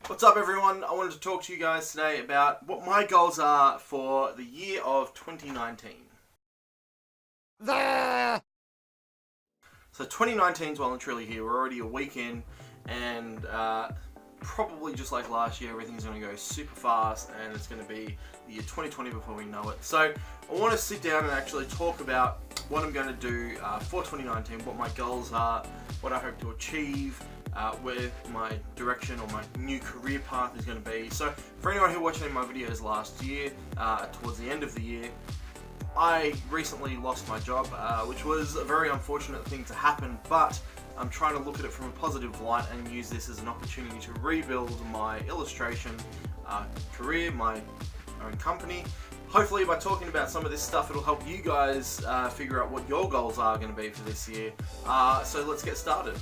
What's up everyone? I wanted to talk to you guys today about what my goals are for the year of 2019. So 2019 is well and truly here. We're already a week in, and probably just like last year, everything's going to go super fast and it's going to be the year 2020 before we know it. So I want to sit down and actually talk about what I'm going to do for 2019, what my goals are, what I hope to achieve, where my direction or my new career path is going to be. So for anyone who watched any of my videos last year, towards the end of the year, I recently lost my job, which was a very unfortunate thing to happen, but I'm trying to look at it from a positive light and use this as an opportunity to rebuild my illustration career, my own company. Hopefully by talking about some of this stuff, it'll help you guys figure out what your goals are going to be for this year. So let's get started.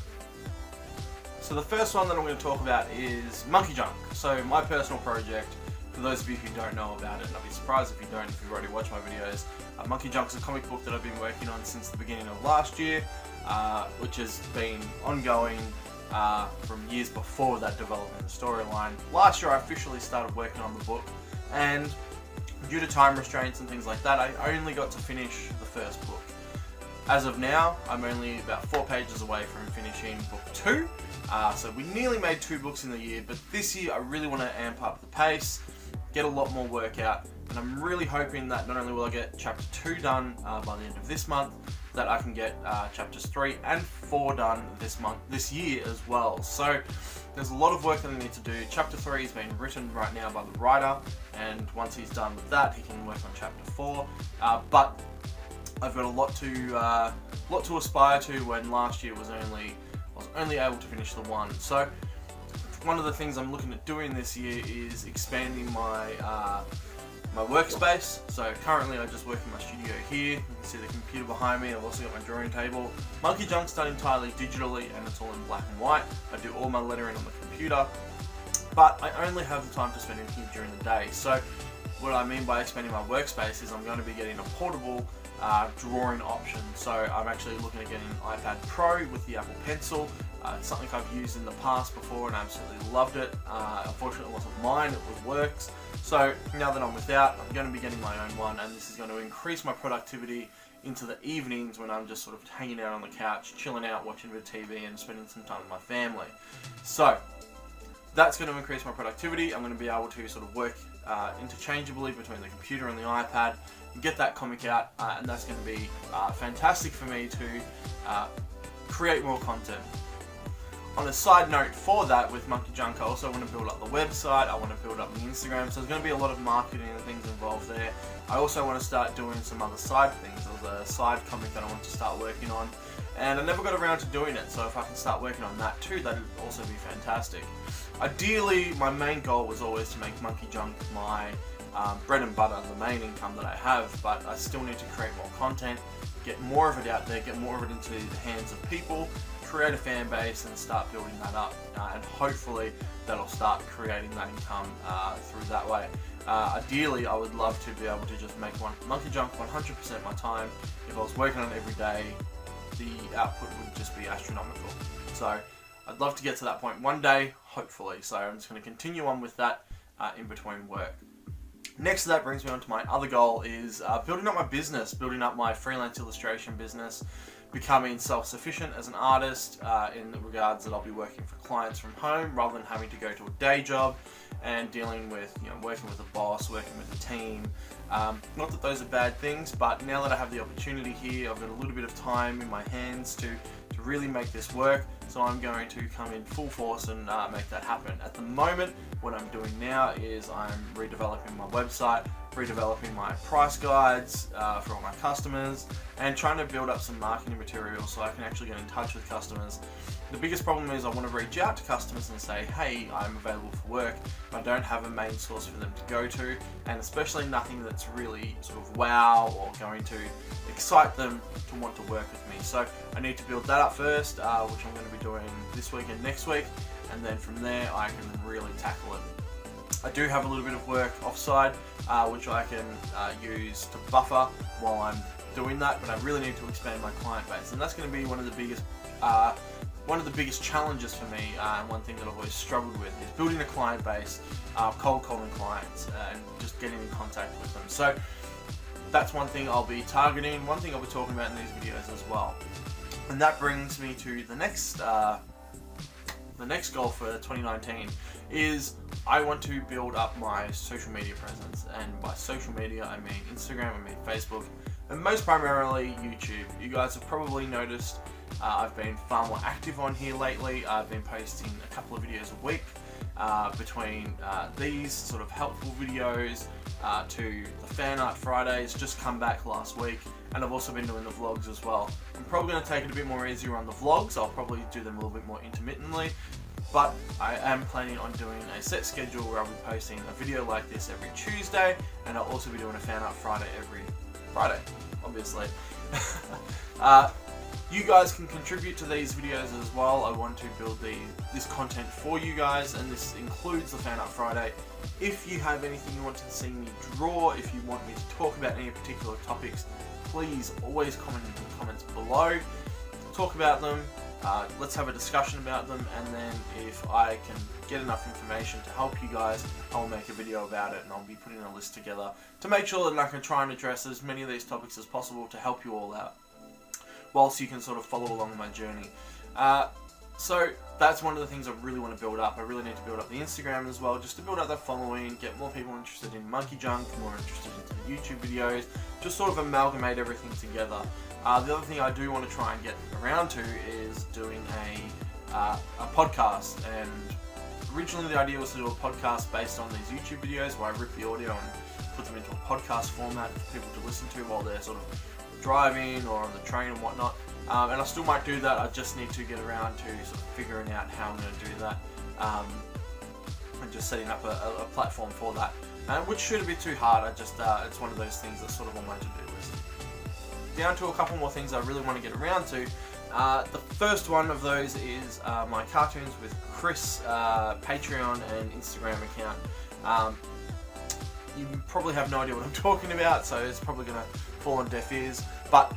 So the first one that I'm going to talk about is Monkey Junk. So my personal project, for those of you who don't know about it, and I'd be surprised if you don't, if you've already watched my videos, Monkey Junk is a comic book that I've been working on since the beginning of last year, which has been ongoing from years before that development storyline. Last year I officially started working on the book, and due to time restraints and things like that, I only got to finish the first book. As of now, I'm only about 4 pages away from finishing book 2. So we nearly made 2 books in the year, but this year I really want to amp up the pace, get a lot more work out, and I'm really hoping that not only will I get chapter 2 done by the end of this month, that I can get chapters 3 and 4 done this year as well. So there's a lot of work that I need to do. Chapter 3 is being written right now by the writer, and once he's done with that, he can work on chapter 4. But I've got a lot to aspire to, when last year I was only able to finish the 1. So one of the things I'm looking at doing this year is expanding my my workspace. So currently I just work in my studio here. You can see the computer behind me. I've also got my drawing table. Monkey Junk's done entirely digitally and it's all in black and white. I do all my lettering on the computer, but I only have the time to spend in here during the day. So what I mean by expanding my workspace is I'm going to be getting a portable drawing option. So I'm actually looking at getting an iPad Pro with the Apple Pencil. It's something I've used in the past before and I absolutely loved it. Unfortunately it wasn't mine, it was works. So now that I'm without, I'm going to be getting my own one, and this is going to increase my productivity into the evenings when I'm just sort of hanging out on the couch, chilling out, watching a bit of TV and spending some time with my family. So that's going to increase my productivity. I'm going to be able to sort of work interchangeably between the computer and the iPad, get that comic out, and that's going to be fantastic for me to create more content. On a side note for that, with Monkey Junk, I also want to build up the website, I want to build up the Instagram, so there's going to be a lot of marketing and things involved there. I also want to start doing some other side things. There was a side comic that I want to start working on, and I never got around to doing it, so if I can start working on that too, that would also be fantastic. Ideally, my main goal was always to make Monkey Junk my bread and butter, the main income that I have, but I still need to create more content, get more of it out there, get more of it into the hands of people, create a fan base and start building that up, and hopefully that'll start creating that income through that way. Ideally, I would love to be able to just make Monkey Junk 100% my time. If I was working on it every day, the output would just be astronomical. So I'd love to get to that point one day, hopefully. So I'm just going to continue on with that in between work. Next to that brings me on to my other goal, is building up my business, building up my freelance illustration business, becoming self-sufficient as an artist in the regards that I'll be working for clients from home rather than having to go to a day job and dealing with, working with a boss, working with a team. Not that those are bad things, but now that I have the opportunity here, I've got a little bit of time in my hands to really make this work, so I'm going to come in full force and make that happen. At the moment, what I'm doing now is I'm redeveloping my website, redeveloping my price guides for all my customers, and trying to build up some marketing material so I can actually get in touch with customers. The biggest problem is I want to reach out to customers and say, hey, I'm available for work, but I don't have a main source for them to go to, and especially nothing that's really sort of wow or going to excite them to want to work with me. So I need to build that up first, which I'm going to be doing this week and next week, and then from there I can really tackle it. I do have a little bit of work offside, which I can use to buffer while I'm doing that, but I really need to expand my client base, and that's going to be one of the biggest one of the biggest challenges for me, and one thing that I've always struggled with, is building a client base, cold calling clients, and just getting in contact with them. So that's one thing I'll be targeting, one thing I'll be talking about in these videos as well. And that brings me to the next goal for 2019 is I want to build up my social media presence. And by social media, I mean Instagram, I mean Facebook, and most primarily YouTube. You guys have probably noticed I've been far more active on here lately. I've been posting a couple of videos a week between these sort of helpful videos to the Fan Art Fridays, just come back last week, and I've also been doing the vlogs as well. I'm probably going to take it a bit more easier on the vlogs. I'll probably do them a little bit more intermittently, but I am planning on doing a set schedule where I'll be posting a video like this every Tuesday, and I'll also be doing a Fan Art Friday every Friday, obviously. You guys can contribute to these videos as well. I want to build this content for you guys, and this includes the Fan Art Friday. If you have anything you want to see me draw, if you want me to talk about any particular topics, please always comment in the comments below. Talk about them, let's have a discussion about them, and then if I can get enough information to help you guys, I'll make a video about it, and I'll be putting a list together to make sure that I can try and address as many of these topics as possible to help you all out, whilst you can sort of follow along my journey. So that's one of the things I really want to build up. I really need to build up the Instagram as well, just to build up that following, get more people interested in monkey junk, more interested into the YouTube videos, just sort of amalgamate everything together. The other thing I do want to try and get around to is doing a podcast, and originally the idea was to do a podcast based on these YouTube videos where I rip the audio and put them into a podcast format for people to listen to while they're sort of driving or on the train and whatnot, and I still might do that. I just need to get around to sort of figuring out how I'm going to do that, and just setting up a platform for that, which shouldn't be too hard. It's one of those things that's sort of on my to-do list. Down to a couple more things I really want to get around to. The first one of those is my Cartoons with Chris Patreon and Instagram account. You probably have no idea what I'm talking about, so it's probably going to fall on deaf ears, but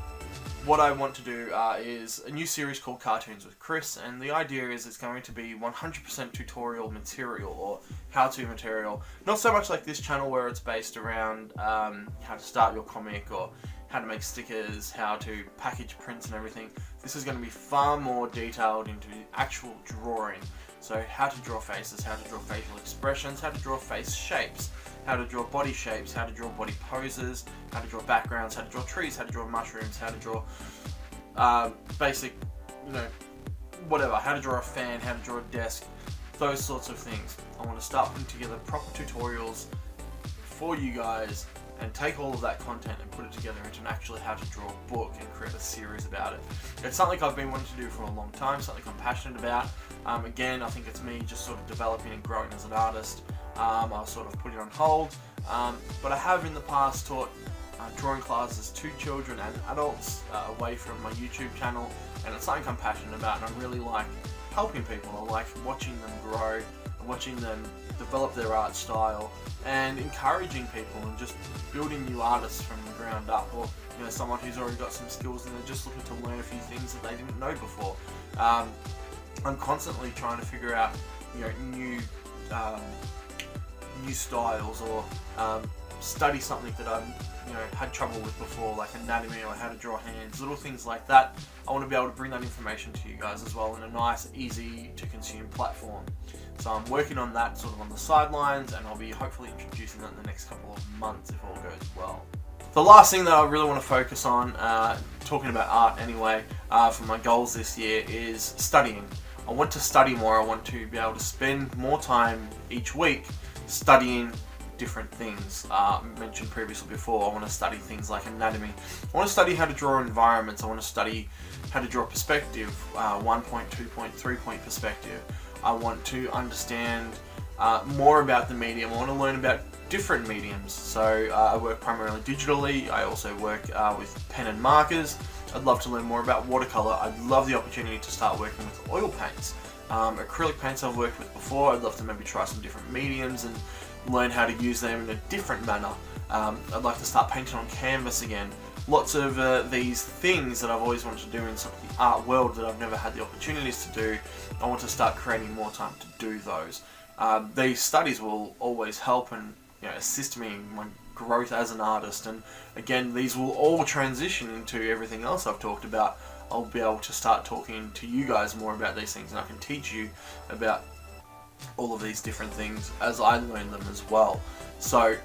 what I want to do is a new series called Cartoons with Chris, and the idea is it's going to be 100% tutorial material, or how-to material. Not so much like this channel where it's based around how to start your comic, or how to make stickers, how to package prints and everything. This is going to be far more detailed into actual drawing. So how to draw faces, how to draw facial expressions, how to draw face shapes, how to draw body shapes, how to draw body poses, how to draw backgrounds, how to draw trees, how to draw mushrooms, how to draw basic, whatever, how to draw a fan, how to draw a desk, those sorts of things. I want to start putting together proper tutorials for you guys and take all of that content and put it together into an actually how to draw a book and create a series about it. It's something I've been wanting to do for a long time, something I'm passionate about. Again, I think it's me just sort of developing and growing as an artist. I'll sort of put it on hold, but I have in the past taught drawing classes to children and adults away from my YouTube channel, and it's something I'm passionate about, and I really like helping people. I like watching them grow, watching them develop their art style, and encouraging people and just building new artists from the ground up, or someone who's already got some skills and they're just looking to learn a few things that they didn't know before. I'm constantly trying to figure out new styles, or study something that I've had trouble with before, like anatomy or how to draw hands, little things like that. I want to be able to bring that information to you guys as well in a nice, easy to consume platform. So I'm working on that sort of on the sidelines, and I'll be hopefully introducing that in the next couple of months if all goes well. The last thing that I really want to focus on, talking about art anyway, for my goals this year is studying. I want to study more. I want to be able to spend more time each week studying different things. Mentioned previously before, I want to study things like anatomy. I want to study how to draw environments. I want to study how to draw perspective, 1 point, 2 point, 3 point perspective. I want to understand more about the medium. I want to learn about different mediums. So I work primarily digitally. I also work with pen and markers. I'd love to learn more about watercolor. I'd love the opportunity to start working with oil paints. Acrylic paints I've worked with before. I'd love to maybe try some different mediums and learn how to use them in a different manner. I'd like to start painting on canvas again. lots of these things that I've always wanted to do in some of the art world that I've never had the opportunities to do. I want to start creating more time to do those. These studies will always help and assist me in my growth as an artist, and again, these will all transition into everything else I've talked about. I'll be able to start talking to you guys more about these things, and I can teach you about all of these different things as I learn them as well. So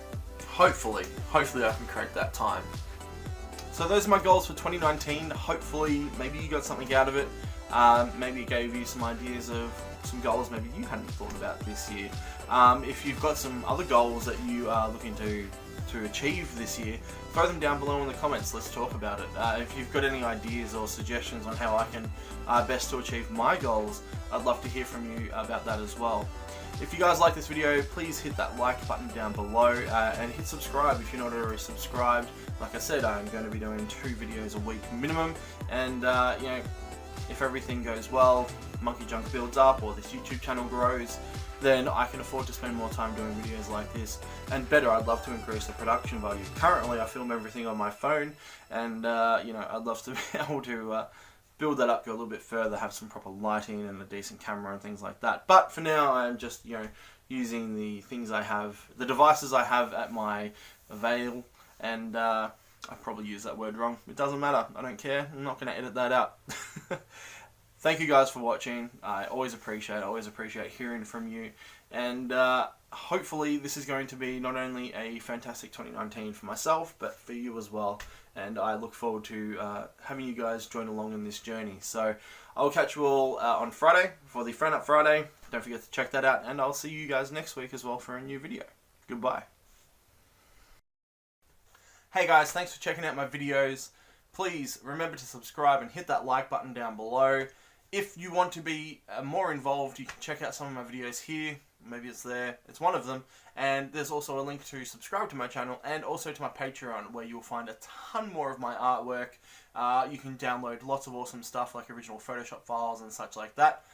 hopefully I can create that time. So those are my goals for 2019. Hopefully maybe you got something out of it. Maybe it gave you some ideas of some goals maybe you hadn't thought about this year. If you've got some other goals that you are looking to achieve this year, throw them down below in the comments. Let's talk about it. If you've got any ideas or suggestions on how I can best to achieve my goals, I'd love to hear from you about that as well. If you guys like this video, please hit that like button down below and hit subscribe if you're not already subscribed. Like I said, I'm going to be doing 2 videos a week minimum, and if everything goes well, Monkey Junk builds up or this YouTube channel grows, then I can afford to spend more time doing videos like this. And better, I'd love to increase the production value. Currently I film everything on my phone, and I'd love to be able to build that up, go a little bit further, have some proper lighting and a decent camera and things like that. But for now, I'm just using the things I have, the devices I have at my avail, and I probably used that word wrong. It doesn't matter. I don't care. I'm not going to edit that out. Thank you guys for watching. I always appreciate hearing from you, and hopefully this is going to be not only a fantastic 2019 for myself, but for you as well. And I look forward to having you guys join along in this journey. So I'll catch you all on Friday for the Friend Up Friday. Don't forget to check that out, and I'll see you guys next week as well for a new video. Goodbye. Hey guys, thanks for checking out my videos. Please remember to subscribe and hit that like button down below. If you want to be more involved, you can check out some of my videos here. Maybe it's there. It's one of them. And there's also a link to subscribe to my channel and also to my Patreon, where you'll find a ton more of my artwork. You can download lots of awesome stuff like original Photoshop files and such like that.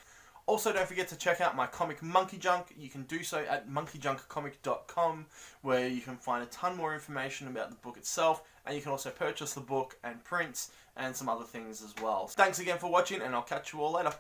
Also, don't forget to check out my comic Monkey Junk. You can do so at monkeyjunkcomic.com, where you can find a ton more information about the book itself, and you can also purchase the book and prints and some other things as well. Thanks again for watching, and I'll catch you all later.